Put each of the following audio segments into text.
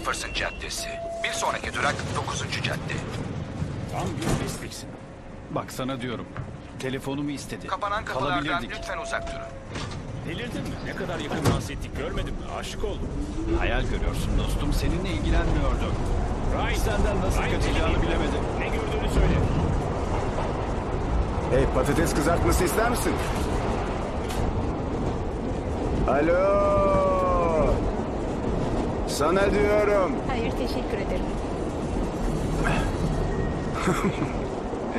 Jefferson Caddesi. Bir sonraki durak 9. cadde. Tam bir pisliksin. Bak sana diyorum. Telefonumu istedi. Kapanan kapılardan Kalabilirdik. lütfen uzak durun. Delirdin mi? Ne kadar yakın dans ettik görmedin mi? Aşık oldum. Hayal görüyorsun dostum. Seninle ilgilenmiyordu. Ryan, Senden nasıl Ryan, kaçacağını seni bilemedim. Ne gördüğünü söyle. Hey, patates kızartması ister misin? Alo. Sana diyorum. Hayır, teşekkür ederim.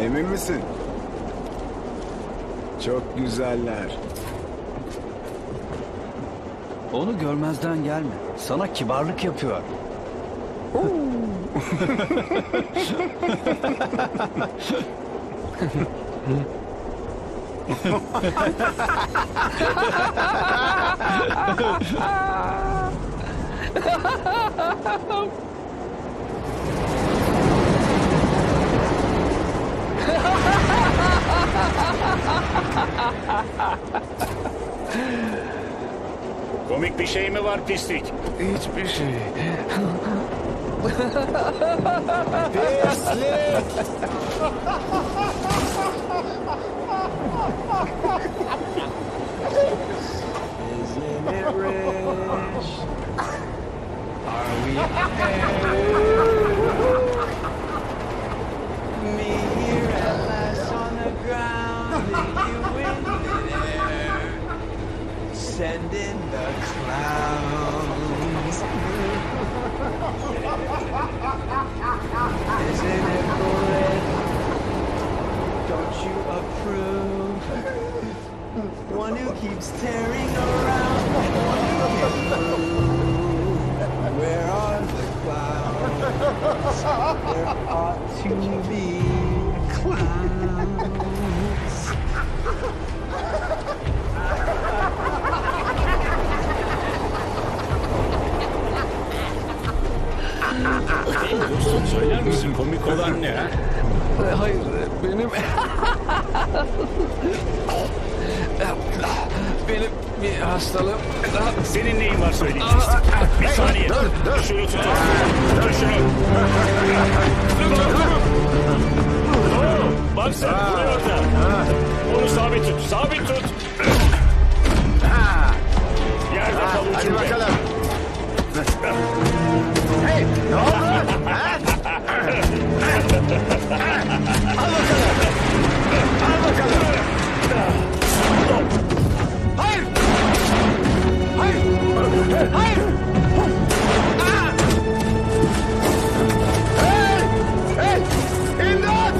Emin misin? Çok güzeller. Onu görmezden gelme. Sana kibarlık yapıyor. Komik bir şey mi var pislik? Hiçbir şey. Pislik. Isn't it rich? Are we me here at last on the ground, and you in midair, sending the clouds. Isn't it great? Don't you approve? One who keeps tearing around, and one who can move. Where are the clouds? There ought to be clouds. Hey dostum söyler misin komik olan ne ha? Hayır, benim bir hastalığım. Senin neyin var söyleyeceksin. Bir saniye. Şunu tutun. Tutun şunu. Bak sen buraya orada. Onu sabit tut. Sabit tut. Yerde kal Hadi ucunda. bakalım. Hey, ne oldu? Ha? Al bakalım. Al bakalım. Hayır. Hayır. Hayır. Aa! Hey! Hey! İmdat!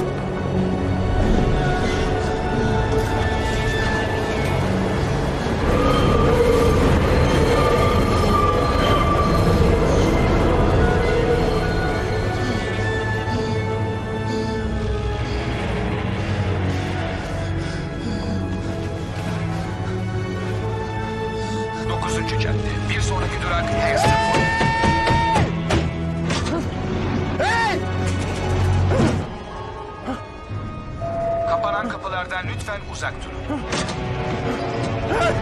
Cadde. Bir sonraki durak Hexton. Hey! Kapanan kapılardan lütfen uzak durun. Hey!